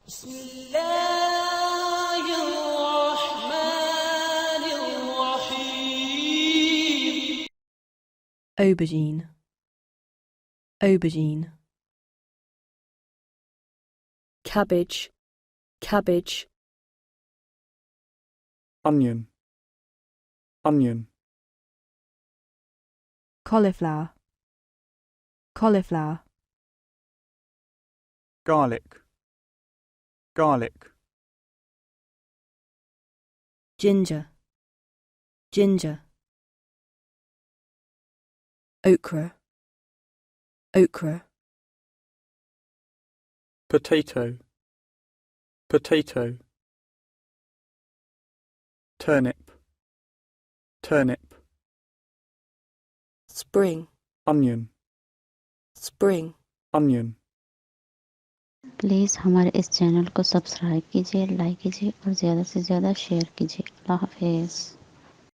بسم الله الرحمن الرحيم. Aubergine, aubergine. Cabbage, cabbage. Onion, onion. Cauliflower, cauliflower. Garlic, garlic. Ginger, ginger. Okra, okra. Potato, potato. Turnip, turnip. Spring, Onion, spring. onion. Please हमारे इस channel को subscribe कीजिए, like कीजिए और ज़्यादा से ज़्यादा शेयर कीजिए। अल्लाह हाफ़िज़।